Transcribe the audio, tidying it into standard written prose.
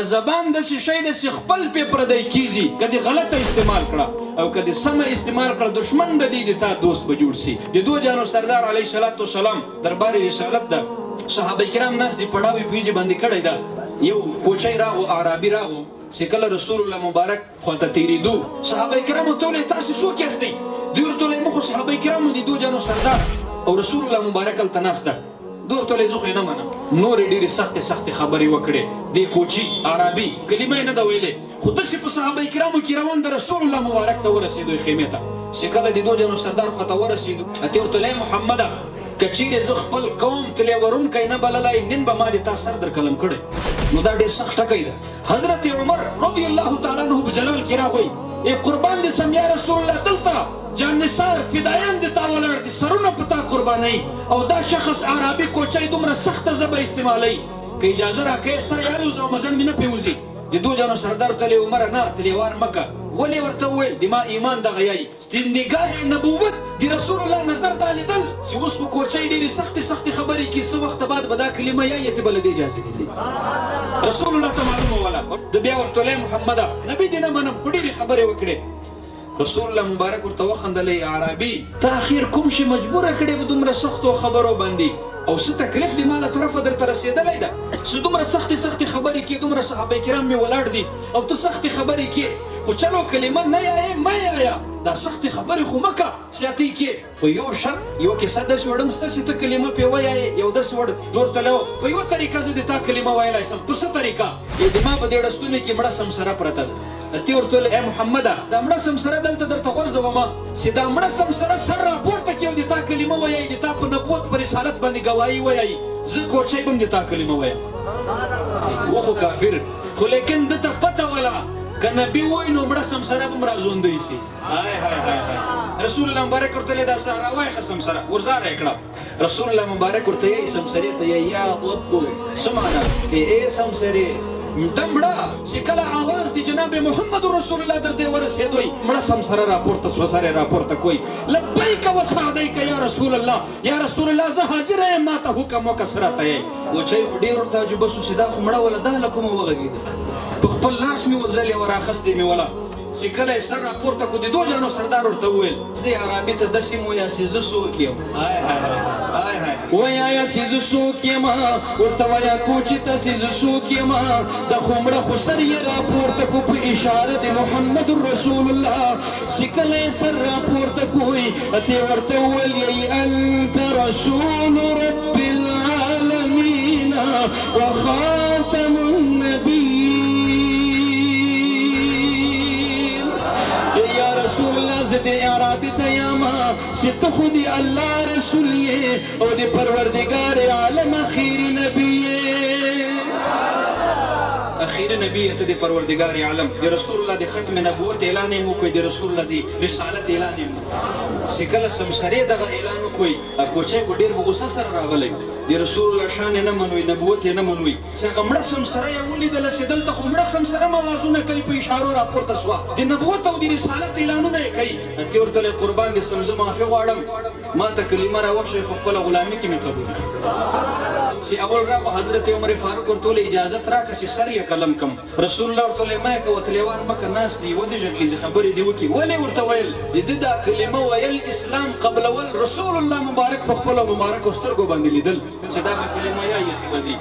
زبان داسې شی داسې خپل پې پردی کېږي که دې غلطه استعمال کړه او که دې سمه استعمال کړه دشمن به دې د تا دوست به جوړ سي. د دو جانو سردار علیه صلات وسلام دربار رسالت ده صحابه کرام ناست دي پړاوی په یوجې باندې کړی ده. یو کوچی راغو عربي راغو چې کله رسول الله مبارک خواته تېرېدو صحابه کرامو ته ویل تاسې څوک یاستئ؟ دوی ورته ویل موږ خو صحابه کرامو د دو جانو سردار او رسول الله مبارک هلته ناست ده. دوی ورته ویل زه خو یې نه منم. نورې ډېرې سختې خبرې وکړې. دې کوچي عربي کلمه یې نه ده ویلې خو داسې په صحابه کرامو کې روان د رسول الله مبارک ته ورسېدو خیمې ته. چې کله د دو جانو سردار خواته ورسېدو اتې ورته ویل محمده که چیرې زه خپل قوم تلې وړونکی نه بللی نن به ما د تا سر در قلم کړی. نو دا ډېر سخت ټکی ده. حضرت عمر رضی الله تعالی عنه په جلال کې راغوی ای قربان دې سم یا رسول الله دلته جان نثار فدایان د تا ولاړ دي سرونه په تا قربانوي او دا شخص عربي کوچی دومره سخته ژبه استعمالوي که اجازه راکوې سره یالوز او مزن مې نه پرې وځي. د دو جانو سردار ته ویل عمره نه ته وار مه که. ولې ورته وویل د ما ایمان دغه یایي د نګاه نبوت د رسول الله نظر دا لیدل چې اوس خو کوچی ډېرې سختې خبرې کوي څه وخته بعد به دا کلمه یایي ته به له دې اجازه نیسي. رسول الله ته معلومه وله د بیا ورته ویل محمده نبي دې نه منم خو ډېرې خبرې وکړې. رسول الله مبارک ورته وخندلی عربي ته اخر کوم شي مجبوره کړې په دومره سختو خبرو باندې او څه تکلیف دې ما له طرفه درته رسېدلی ده چې دومره سختې خبرې کې دومره صحابه کرام مې ولاړ دي او ته سختې خبرې کې خو چلو کلمه نه یایې مه یایه دا سختې خبرې خو مه که سیاتۍ کې خو یو شرط یوه کیسه داسې وړم سته چې ته کلمه پرې ویایې یو داسې وړ دور تلو په یوه طریقه زه د تا کلمه ویلی سم په څه طریقه د ما په دې ډستونو کې مړه سمسره پرته ده. ته ورته ویل ای محمده دا مړه سمسره دلته درته غورځومه چې دا مړه سمسره سر راپورته کړي او د تا کلمه ویایي د تا په نبوت په رسالت باندې ګواهي ویایي زه کوچی به هم د تا کلمه وایم. و خو کافر خو لیکن ده ته پته وله که نبي ووایي نو مړه سمسره به هم راژوندی سي. رسول الله مبارک ورته ویل دا راوایه ښه سمسره ورزاره یې کړه. رسول الله مبارک ورته یایي سمسرې ته یایي یا غبو څه معنا ای سمسرې د مړه چې کله آواز د جناب محمد رسول الله در دې ورسېدوی مړه سمسره راپورته سوه سر یې راپورته کوی لبیک و سعدیک یا رسول الله یا رسول الله زه حاضره یم ما ته حکم وکړه څه راته یې. کوچی خو ډېر ورته عجیبه سو چې دا خو مړه وله دا له کومه وغږېده په خپل لاس مې وځلې وراخستې مې وله چې کله یې سر راپورته کړو د دو جانو سردار ورته وویل دې عربي ته داسې مو وایه چې زه څوک یم وایه چې زه څوک یم ورته وایه کوچي ته چې زه څوک یم د خو مړه خو سر یې راپورته کړو په اشاره د محمد رسول الله چې کله یې سر راپورته کړوی ته ورته وویل یی انت رسول رب العالمین وخاتم النبیین یا رسول الله زه د عربي ته یم چې ته خو د الله رسول یې او د پروردګار عالم اخیري نبي یې. اخیري نبي ته د پروردګار عالم د رسول الله د ختم نبوت اعلان یې وکړ د رسول الله د رسالت اعلان یې وکړ چې کله سمسرې دغه اعلان وکړ کوچی خو ډېر په غوسه سره راغلی د رسول الله شان یې نه منوي نبوت یې نه منوي چې هغه مړه سمسره یې ولیدله چې دلته خو مړه سمسره موازونه کوي په اشارو راپورته سوه د نبوت او د رسالت اعلانونه یې کوي. ته ورته ویل قربان دې سم زه معافي غواړم ما ته کلمه راوښیه په خپله غلامي کې مې قبول کړي. چې اول راغو حضرت عمر فاروق ورته ویل اجازت راکړه چې سر یې قلم کړم. رسول الله ورته ویل مه یې کوه تلېوار مه کړه ناست دي ودې ژغلېږي خبرې دې وکړي. ولې ورته ویل د ده دا کلمه ویل اسلام قبلول رسول الله مبارک په خپلو مبارکو سترګو باندې لیدل چې دا به کلمه یایي وځي.